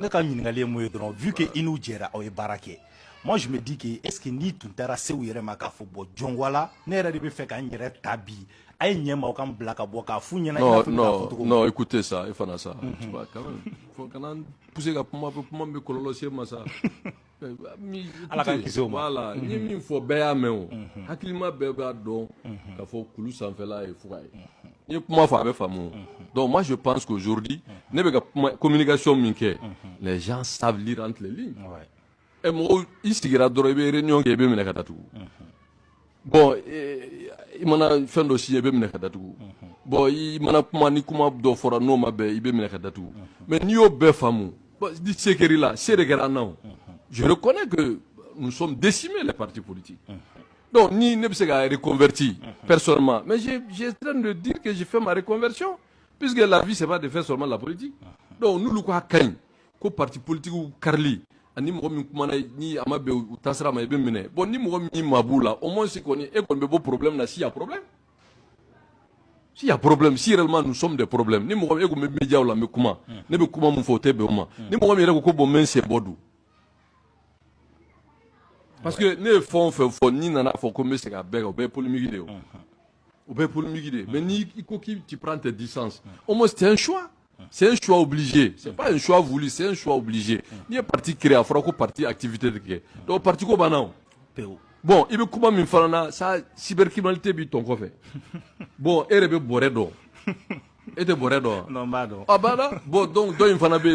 Vu que nous gère au Baraké, moi je me dis que est-ce que ni tout à se ou maka football Jongwala, n'era de faire qu'un tabi, aïe nyama comme black à boka founya. Non, écoutez ça, il faut ça. Tu vois, quand même, faut quand même pousser à pour moi me cololoser ça. Voilà, il faut bien mais hakilima beba donc il faut que nous s'en fait là et faut donc moi je pense qu'aujourd'hui communication les gens savent lire entre les lignes et moi ici il y a des réunions qui est bien bon il m'en a fait dossier bien bon il m'en a pas ni comment do fora no ma be ibe mais ni au be famu dit sécurité là c'est regardant je reconnais que nous sommes décimés les partis politiques. Donc, ni ne se reconverti personnellement. Mais j'ai train de dire que j'ai fait ma reconversion. Puisque la vie, ce n'est pas de faire seulement la politique. Donc, nous, nous avons un parti politique ou Carli. Ni ni amabe ou tasra ma mene. Bon, ni mo mi maboula. Au moins, c'est qu'on est un beau problème là. S'il y a problème. S'il y a problème, si réellement nous sommes des problèmes. Ni mo mi média ou la me comment. Ne me comment mon faute be ma. Ni mo mi reko bon men c'est bodou. Parce que ne font ni nana faut comme c'est à beg au bé polémique de au bé polémique de mais ni tu prends tes distances au moins c'est un choix obligé c'est pas un choix voulu c'est un choix obligé ni un parti créé à fera parti activité de créer donc parti ko banao bon il veut comment me faire ça cybercriminalité bi ton fait bon et rebe boredo et de boredo non bado ah bada bon donc do in fana be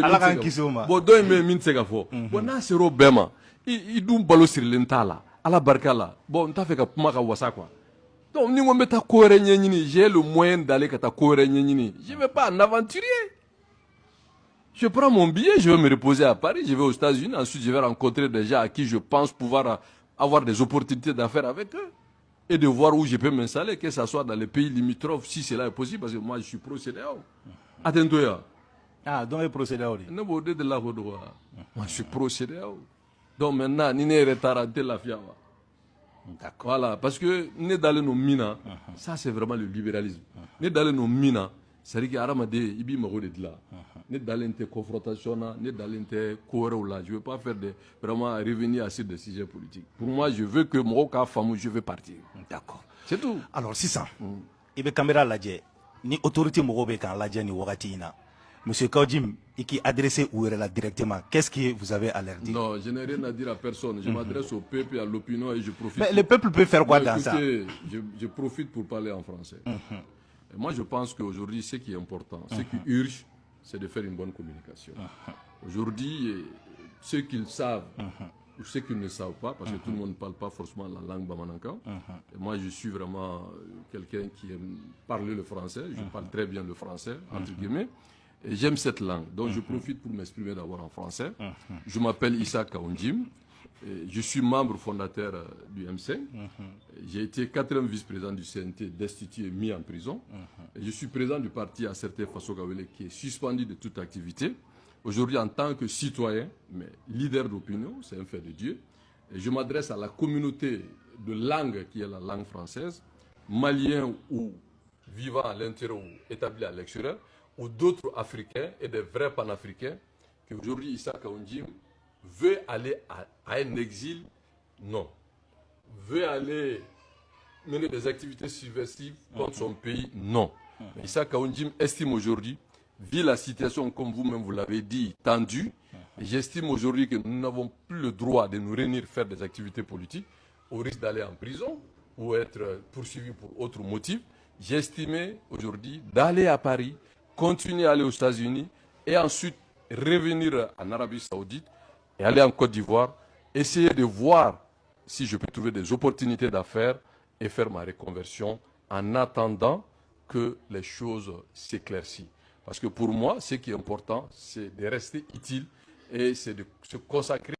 bon do in me min sega fo bon na c'est robema il dun balo sirilen t'a la ala barika la bon n t'a fɛ ka kuma ka wasa quoi donc ni ko n bɛ taa ko wɛrɛ ɲɛɲini j'ai le moyen d'aller ka taa ko wɛrɛ ɲɛɲini je vais pas en aventurier je prends mon billet je vais me reposer à Paris je vais aux États-Unis ensuite je vais rencontrer des gens à qui je pense pouvoir avoir des opportunités d'affaires avec eux et de voir où je peux m'installer que ce soit dans les pays limitrophes si cela est possible parce que moi je suis pro-CEDEAO attends-toi ah donc pro-CEDEAO ne b'o de la ko dɔgɔ moi je suis pro-CEDEAO. Donc maintenant, nous sommes retardés la fiawa. Voilà, parce que nous dans nos mines, ça c'est vraiment le libéralisme. Nous dans nos mines, c'est-à-dire que Aramade, il y a de là. Nous dans les confrontations, nous dans les cours là. Je ne veux pas faire vraiment revenir à ces sujets politiques. Pour moi, je veux que mon cas femme, je veux partir. D'accord. C'est tout. Alors, c'est ça. Il y a caméra là, ni autorité mogobe kan là, ni wagatina. Monsieur Kaudjim, qui adressé Ouerela directement, qu'est-ce que vous avez à leur dire? Non, je n'ai rien à dire à personne. Je m'adresse au peuple et à l'opinion et je profite. Mais le peuple peut faire quoi dans ça? Je profite pour parler en français. Et moi, je pense qu'aujourd'hui, ce qui est important, ce qui urge, c'est de faire une bonne communication. Aujourd'hui, ceux qui savent ou ceux qui ne savent pas, parce que tout le monde ne parle pas forcément la langue bamananka. Et moi, je suis vraiment quelqu'un qui aime parler le français. Je parle très bien le français, entre guillemets. Et j'aime cette langue, donc je profite pour m'exprimer d'abord en français. Je m'appelle Issa Kaoundjim, je suis membre fondateur du M5. J'ai été 4e vice-président du CNT, destitué et mis en prison. Et je suis président du parti Acerté Faso Gawele qui est suspendu de toute activité. Aujourd'hui, en tant que citoyen, mais leader d'opinion, c'est un fait de Dieu. Et je m'adresse à la communauté de langue qui est la langue française, maliens ou vivant à l'intérieur ou établis à l'extérieur, ou d'autres Africains et des vrais panafricains, qu'aujourd'hui Issa Kaoundjim veut aller à un exil, non. Veut aller mener des activités subversives contre son pays, non. Mais Issa Kaoundjim estime aujourd'hui, vu la situation, comme vous-même vous l'avez dit, tendue, j'estime aujourd'hui que nous n'avons plus le droit de nous réunir, faire des activités politiques, au risque d'aller en prison ou être poursuivis pour autre motif. J'ai estimé aujourd'hui d'aller à Paris, continuer à aller aux États-Unis et ensuite revenir en Arabie Saoudite et aller en Côte d'Ivoire, essayer de voir si je peux trouver des opportunités d'affaires et faire ma reconversion en attendant que les choses s'éclaircissent. Parce que pour moi, ce qui est important, c'est de rester utile et c'est de se consacrer